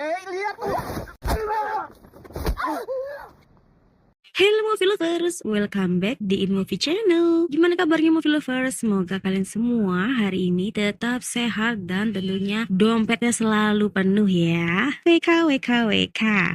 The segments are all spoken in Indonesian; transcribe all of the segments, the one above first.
Lihat. Hello movie lovers, welcome back di InMovie Channel. Gimana kabarnya movie lovers? Semoga kalian semua hari ini tetap sehat dan tentunya dompetnya selalu penuh ya. WK.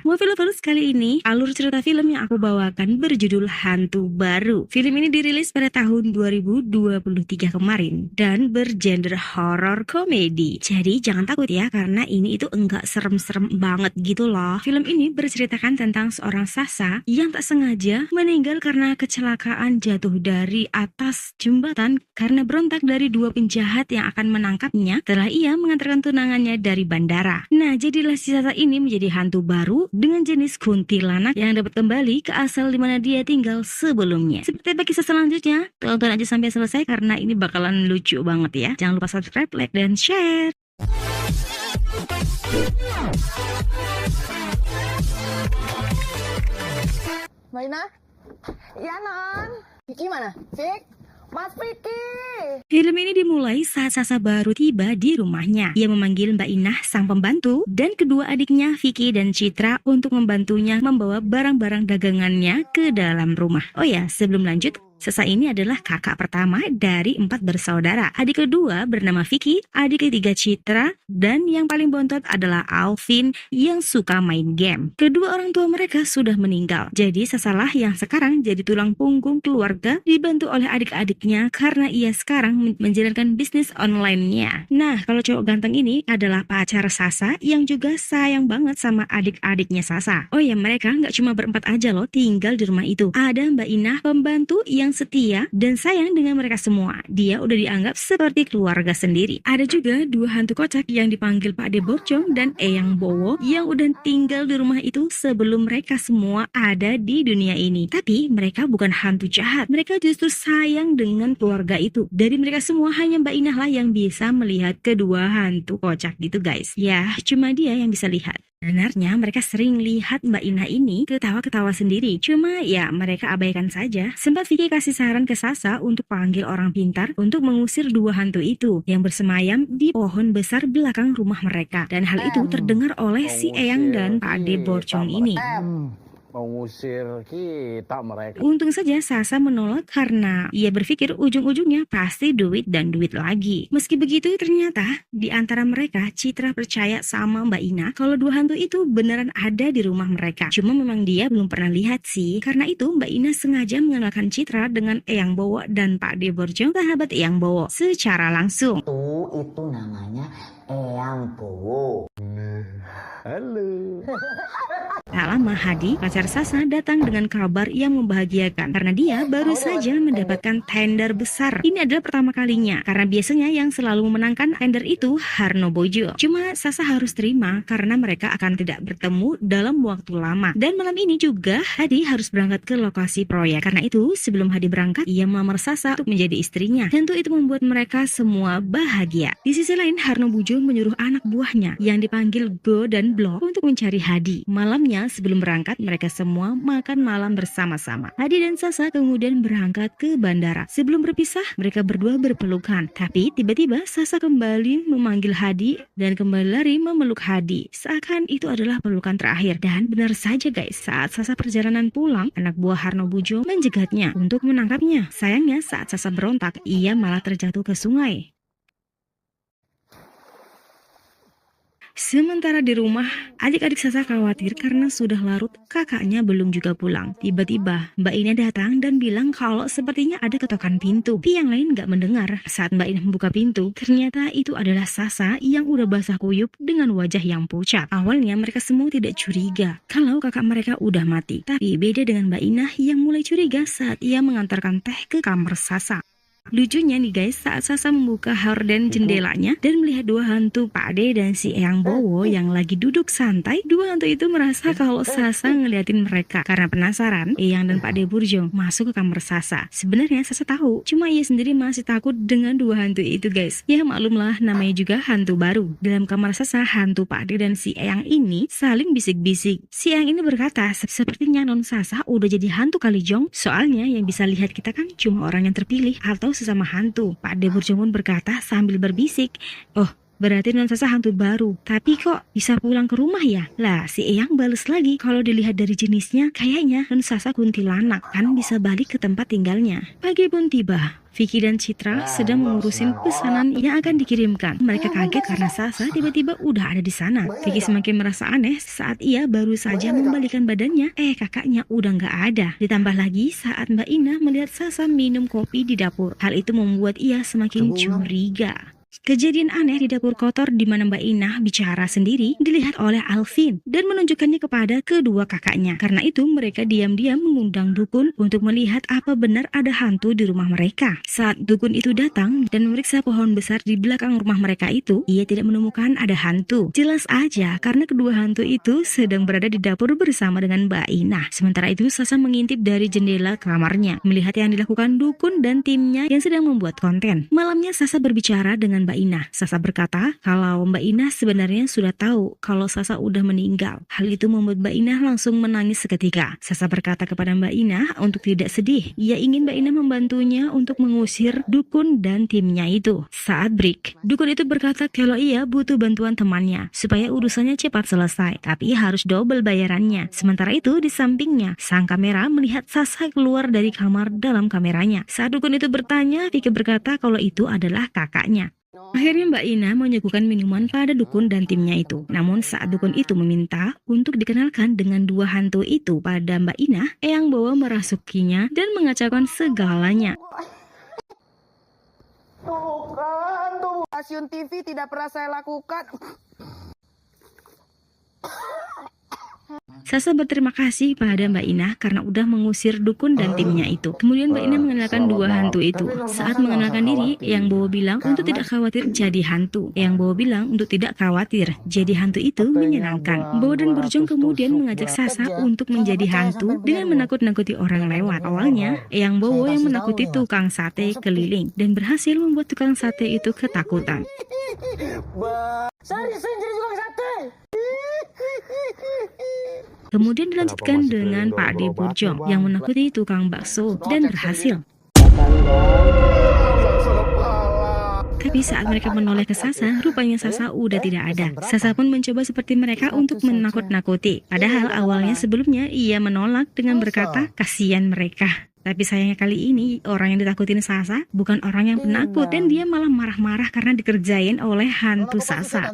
Movie lovers, kali ini alur cerita film yang aku bawakan berjudul Hantu Baru. Film ini dirilis pada tahun 2023 kemarin dan bergenre horror komedi. Jadi jangan takut ya, karena ini itu enggak serem-serem banget gitu loh. Film ini berceritakan tentang seorang Sasa yang tak sengaja meninggal karena kecelakaan jatuh dari atas jembatan karena berontak dari dua penjahat yang akan menangkapnya setelah ia mengantarkan tunangannya dari bandara. Nah, jadilah si Sasa ini menjadi hantu baru dengan jenis kuntilanak yang dapat kembali ke asal di mana dia tinggal sebelumnya. Seperti apa kisah selanjutnya? Tonton aja sampai selesai karena ini bakalan lucu banget ya. Jangan lupa subscribe, like, dan share. Maina? Iya, Non. Vicky mana? Vick? Mas Vicky! Film ini dimulai saat Sasa baru tiba di rumahnya. Ia memanggil Mbak Inah, sang pembantu, dan kedua adiknya Vicky dan Citra untuk membantunya membawa barang-barang dagangannya ke dalam rumah. Oh ya, sebelum lanjut, Sasa ini adalah kakak pertama dari 4 bersaudara. Adik kedua bernama Vicky, adik ketiga Citra, dan yang paling bontot adalah Alvin yang suka main game. Kedua orang tua mereka sudah meninggal. Jadi Sasalah yang sekarang jadi tulang punggung keluarga, dibantu oleh adik-adiknya karena ia sekarang menjalankan bisnis online-nya. Nah, kalau cowok ganteng ini adalah pacar Sasa yang juga sayang banget sama adik-adiknya Sasa. Oh ya, mereka nggak cuma berempat aja loh tinggal di rumah itu. Ada Mbak Inah, pembantu yang setia dan sayang dengan mereka semua. Dia udah dianggap seperti keluarga sendiri. Ada juga dua hantu kocak yang dipanggil Pak De Borcong dan Eyang Bowo yang udah tinggal di rumah itu sebelum mereka semua ada di dunia ini. Tapi mereka bukan hantu jahat. Mereka justru sayang dengan keluarga itu. Dari mereka semua hanya Mbak Inah lah yang bisa melihat kedua hantu kocak gitu guys. Ya, cuma dia yang bisa lihat. Sebenarnya mereka sering lihat Mbak Inah ini ketawa-ketawa sendiri. Cuma ya mereka abaikan saja. Sempat Vicky kasih saran ke Sasa untuk panggil orang pintar untuk mengusir dua hantu itu yang bersemayam di pohon besar belakang rumah mereka. Dan hal itu terdengar oleh si Eyang dan Pak De Borcong ini. Mengusir kita mereka. Untung saja Sasa menolak karena ia berpikir ujung-ujungnya pasti duit dan duit lagi. Meski begitu ternyata di antara mereka Citra percaya sama Mbak Ina kalau dua hantu itu beneran ada di rumah mereka. Cuma memang dia belum pernah lihat sih. Karena itu Mbak Ina sengaja mengenalkan Citra dengan Eyang Bowo dan Pak De Borcong, sahabat Eyang Bowo, secara langsung. Itu namanya Eyang Bowo. Halo. Tak lama Hadi, pacar Sasa, datang dengan kabar yang membahagiakan karena dia baru saja mendapatkan tender besar. Ini adalah pertama kalinya karena biasanya yang selalu memenangkan tender itu Harno Bojo. Cuma Sasa harus terima karena mereka akan tidak bertemu dalam waktu lama. Dan malam ini juga Hadi harus berangkat ke lokasi proyek. Karena itu sebelum Hadi berangkat, ia melamar Sasa untuk menjadi istrinya. Tentu itu membuat mereka semua bahagia. Di sisi lain Harno Bojo menyuruh anak buahnya yang dipanggil Go dan Blok untuk mencari Hadi. Malamnya sebelum berangkat, mereka semua makan malam bersama-sama. Hadi dan Sasa kemudian berangkat ke bandara. Sebelum berpisah, mereka berdua berpelukan. Tapi tiba-tiba Sasa kembali memanggil Hadi dan kembali lari memeluk Hadi. Seakan itu adalah pelukan terakhir. Dan benar saja guys, saat Sasa perjalanan pulang, anak buah Harno Bojo menjegatnya untuk menangkapnya. Sayangnya saat Sasa berontak, ia malah terjatuh ke sungai. Sementara di rumah, adik-adik Sasa khawatir karena sudah larut kakaknya belum juga pulang. Tiba-tiba Mbak Ina datang dan bilang kalau sepertinya ada ketokan pintu. Tapi yang lain gak mendengar. Saat Mbak Ina membuka pintu, ternyata itu adalah Sasa yang udah basah kuyup dengan wajah yang pucat. Awalnya mereka semua tidak curiga kalau kakak mereka udah mati. Tapi beda dengan Mbak Ina yang mulai curiga saat ia mengantarkan teh ke kamar Sasa. Lucunya nih guys, saat Sasa membuka horden jendelanya dan melihat dua hantu Pak De dan si Eyang Bowo yang lagi duduk santai, dua hantu itu merasa kalau Sasa ngeliatin mereka. Karena penasaran, Eyang dan Pak De Borcong masuk ke kamar Sasa. Sebenarnya Sasa tahu, cuma ia sendiri masih takut dengan dua hantu itu guys. Ya maklumlah, namanya juga hantu baru. Dalam kamar Sasa, hantu Pak De dan si Eyang ini saling bisik-bisik. Si Eyang ini berkata, sepertinya non Sasa udah jadi hantu kali Jong. Soalnya yang bisa lihat kita kan cuma orang yang terpilih atau sesama hantu. Pak De Borcong pun berkata sambil berbisik, "Oh, Berarti Non Sasa hantu baru. Tapi kok bisa pulang ke rumah ya? Lah, si Eyang bales lagi. Kalau dilihat dari jenisnya, kayaknya Non Sasa kuntilanak. Kan bisa balik ke tempat tinggalnya. Pagi pun tiba. Vicky dan Citra sedang mengurusin pesanan yang akan dikirimkan. Mereka kaget karena Sasa tiba-tiba udah ada di sana. Vicky semakin merasa aneh saat ia baru saja membalikan badannya. Kakaknya udah nggak ada. Ditambah lagi saat Mbak Ina melihat Sasa minum kopi di dapur. Hal itu membuat ia semakin curiga. Kejadian aneh di dapur kotor di mana Mbak Inah bicara sendiri dilihat oleh Alvin dan menunjukkannya kepada kedua kakaknya. Karena itu mereka diam-diam mengundang dukun untuk melihat apa benar ada hantu di rumah mereka. Saat dukun itu datang dan memeriksa pohon besar di belakang rumah mereka itu, ia tidak menemukan ada hantu. Jelas aja karena kedua hantu itu sedang berada di dapur bersama dengan Mbak Inah. Sementara itu Sasa mengintip dari jendela kamarnya, melihat yang dilakukan dukun dan timnya yang sedang membuat konten. Malamnya Sasa berbicara dengan Mbak Inah. Sasa berkata kalau Mbak Inah sebenarnya sudah tahu kalau Sasa udah meninggal. Hal itu membuat Mbak Inah langsung menangis seketika. Sasa berkata kepada Mbak Inah untuk tidak sedih. Ia ingin Mbak Inah membantunya untuk mengusir dukun dan timnya itu. Saat break, dukun itu berkata kalau ia butuh bantuan temannya supaya urusannya cepat selesai, tapi harus double bayarannya. Sementara itu di sampingnya, sang kamera melihat Sasa keluar dari kamar dalam kameranya. Saat dukun itu bertanya, Vicky berkata kalau itu adalah kakaknya. Akhirnya Mbak Ina menyuguhkan minuman pada dukun dan timnya itu. Namun saat dukun itu meminta untuk dikenalkan dengan dua hantu itu pada Mbak Ina, Eyang Bowo merasukinya dan mengacaukan segalanya. Stasiun TV tidak pernah saya lakukan. Sasa berterima kasih pada Mbak Inah karena udah mengusir dukun dan timnya itu. Kemudian Mbak Inah mengenalkan dua hantu itu. Saat mengenalkan diri, Eyang Bowo bilang untuk tidak khawatir jadi hantu. Eyang Bowo bilang untuk tidak khawatir, jadi hantu itu menyenangkan. Bowo dan Burjong kemudian mengajak Sasa untuk menjadi hantu dengan menakut-nakuti orang lewat. Awalnya, Eyang Bowo yang menakuti tukang sate keliling dan berhasil membuat tukang sate itu ketakutan. Saya jadi tukang sate. Kemudian dilanjutkan dengan Pak De Burjong yang menakuti tukang bakso dan berhasil. Tapi saat mereka menoleh ke Sasa, rupanya Sasa udah tidak ada. Sasa pun mencoba seperti mereka untuk menakut-nakuti. Padahal awalnya sebelumnya ia menolak dengan berkata kasihan mereka. Tapi sayangnya kali ini orang yang ditakutin Sasa bukan orang yang penakut dan dia malah marah-marah karena dikerjain oleh hantu Sasa.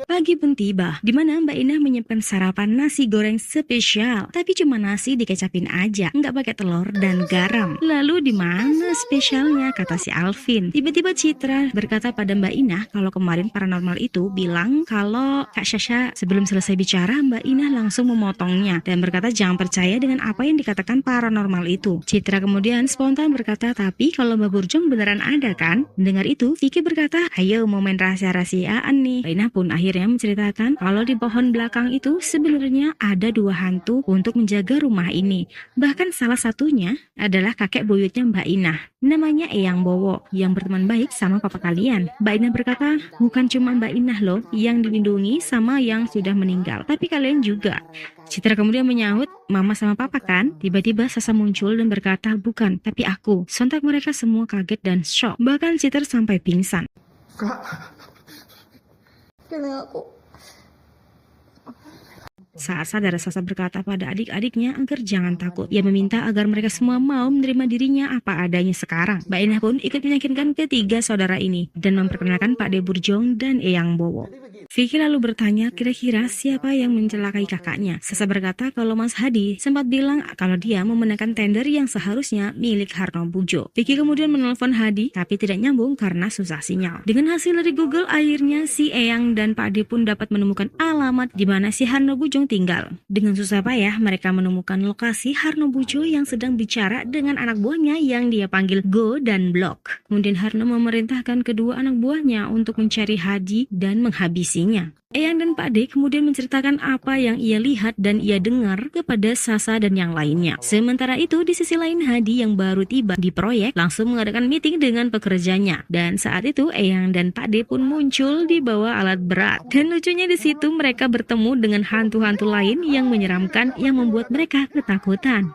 Pagi pun tiba, di mana Mbak Inah menyiapkan sarapan nasi goreng spesial, tapi cuma nasi dikecapin aja, nggak pakai telur dan garam. Lalu di mana spesialnya, kata si Alvin. Tiba-tiba Citra berkata pada Mbak Inah kalau kemarin paranormal itu bilang kalau Kak Sasha sebelum selesai bicara, Mbak Inah langsung memotongnya dan berkata jangan percaya dengan apa yang dikatakan paranormal itu. Citra kemudian spontan berkata tapi kalau Mbak Burjong beneran ada kan? Mendengar itu, Vicky berkata ayo mau main rahasia-rahasiaan nih. Mbak Inah pun akhirnya menceritakan kalau di pohon belakang itu sebenarnya ada dua hantu untuk menjaga rumah ini. Bahkan salah satunya adalah kakek buyutnya Mbak Inah. Namanya Eyang Bowo yang berteman baik sama papa kalian. Mbak Inah berkata, bukan cuma Mbak Inah loh yang dilindungi sama yang sudah meninggal, tapi kalian juga. Citra kemudian menyahut, mama sama papa kan? Tiba-tiba Sasa muncul dan berkata, bukan, tapi aku. Sontak mereka semua kaget dan shock. Bahkan Citra sampai pingsan. Saat sadar, Sasa berkata pada adik-adiknya agar jangan takut. Ia meminta agar mereka semua mau menerima dirinya apa adanya sekarang. Mbak Inah pun ikut meyakinkan ketiga saudara ini dan memperkenalkan Pak De Burjong dan Eyang Bowo. Vicky lalu bertanya kira-kira siapa yang mencelakai kakaknya. Sasa berkata kalau Mas Hadi sempat bilang kalau dia memenangkan tender yang seharusnya milik Harno Bujo. Vicky kemudian menelpon Hadi tapi tidak nyambung karena susah sinyal. Dengan hasil dari Google akhirnya si Eyang dan Pak De pun dapat menemukan alamat di mana si Harno Bujong tinggal. Dengan susah payah mereka menemukan lokasi Harno Bujo yang sedang bicara dengan anak buahnya yang dia panggil Go dan Blok. Kemudian Harno memerintahkan kedua anak buahnya untuk mencari Hadi dan menghabisinya. Eyang dan Pak De kemudian menceritakan apa yang ia lihat dan ia dengar kepada Sasa dan yang lainnya. Sementara itu di sisi lain Hadi yang baru tiba di proyek langsung mengadakan meeting dengan pekerjanya. Dan saat itu Eyang dan Pak De pun muncul di bawah alat berat. Dan lucunya di situ mereka bertemu dengan hantu-hantu lain yang menyeramkan yang membuat mereka ketakutan.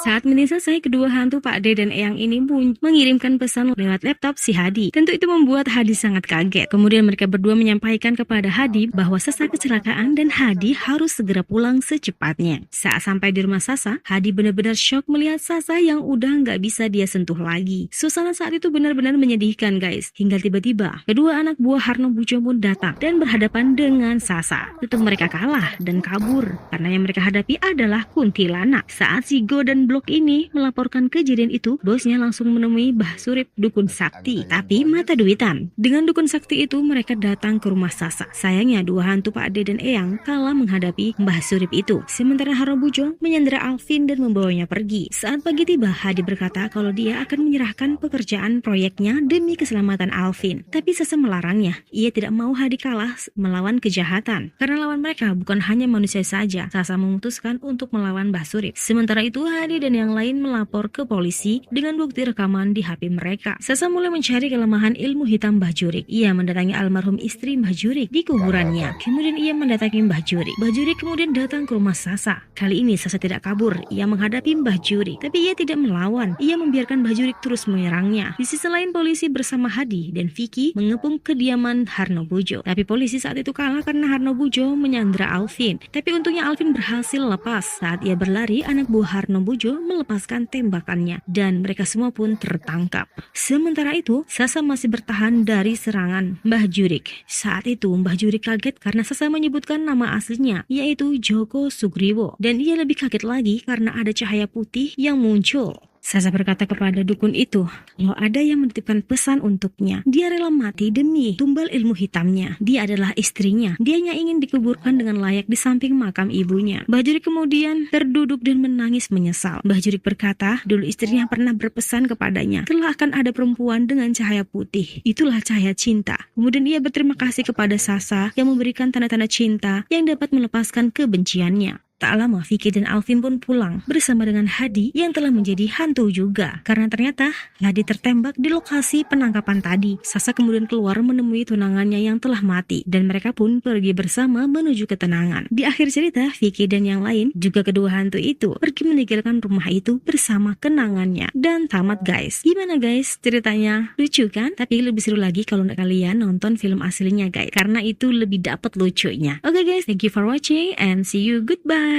Saat meeting selesai, kedua hantu Pak D dan Eyang ini pun mengirimkan pesan lewat laptop si Hadi. Tentu itu membuat Hadi sangat kaget. Kemudian mereka berdua menyampaikan kepada Hadi bahwa Sasa kecelakaan dan Hadi harus segera pulang secepatnya. Saat sampai di rumah Sasa, Hadi benar-benar shock melihat Sasa yang udah nggak bisa dia sentuh lagi. Suasana saat itu benar-benar menyedihkan guys. Hingga tiba-tiba, kedua anak buah Harno Bujo pun datang dan berhadapan dengan Sasa. Tentu mereka kalah dan kabur karena yang mereka hadapi adalah kuntilanak. Saat Sigo dan Blok ini melaporkan kejadian itu, bosnya langsung menemui Mbah Surip dukun sakti, tapi mata duitan. Dengan dukun sakti itu mereka datang ke rumah Sasa. Sayangnya dua hantu Pak D dan Eyang kalah menghadapi Mbah Surip itu. Sementara Harno Bujo menyandera Alvin dan membawanya pergi. Saat pagi tiba, Hadi berkata kalau dia akan menyerahkan pekerjaan proyeknya demi keselamatan Alvin. Tapi Sasa melarangnya. Ia tidak mau Hadi kalah melawan kejahatan. Karena lawan mereka bukan hanya manusia saja. Sasa memutuskan untuk melawan Mbah Surip. Sementara itu Hadi dan yang lain melapor ke polisi dengan bukti rekaman di HP mereka. Sasa mulai mencari kelemahan ilmu hitam Mbah Jurik. Ia mendatangi almarhum istri Mbah Jurik di kuburannya. Kemudian ia mendatangi Mbah Jurik. Mbah Jurik kemudian datang ke rumah Sasa. Kali ini Sasa tidak kabur. Ia menghadapi Mbah Jurik. Tapi ia tidak melawan. Ia membiarkan Mbah Jurik terus menyerangnya. Di sisi lain polisi bersama Hadi dan Vicky mengepung kediaman Harno Bujo. Tapi polisi saat itu kalah karena Harno Bujo menyandera Alvin. Tapi untungnya Alvin berhasil lepas. Saat ia berlari, anak buah Harno Bujo melepaskan tembakannya dan mereka semua pun tertangkap. Sementara itu, Sasa masih bertahan dari serangan Mbah Jurik. Saat itu Mbah Jurik kaget karena Sasa menyebutkan nama aslinya, yaitu Joko Sugriwo, dan ia lebih kaget lagi karena ada cahaya putih yang muncul. Sasa berkata kepada dukun itu, kalau ada yang menitipkan pesan untuknya, dia rela mati demi tumbal ilmu hitamnya. Dia adalah istrinya. Dianya ingin dikuburkan dengan layak di samping makam ibunya. Mbah Jurik kemudian terduduk dan menangis menyesal. Mbah Jurik berkata, dulu istrinya pernah berpesan kepadanya, telah akan ada perempuan dengan cahaya putih. Itulah cahaya cinta. Kemudian ia berterima kasih kepada Sasa yang memberikan tanda-tanda cinta yang dapat melepaskan kebenciannya. Tak lama Vicky dan Alvin pun pulang bersama dengan Hadi yang telah menjadi hantu juga. Karena ternyata Hadi tertembak di lokasi penangkapan tadi. Sasa kemudian keluar menemui tunangannya yang telah mati dan mereka pun pergi bersama menuju ketenangan. Di akhir cerita, Vicky dan yang lain juga kedua hantu itu pergi meninggalkan rumah itu bersama kenangannya. Dan tamat guys. Gimana guys ceritanya? Lucu kan? Tapi lebih seru lagi kalau kalian nonton film aslinya guys. Karena itu lebih dapat lucunya. Oke guys, thank you for watching and see you. Goodbye.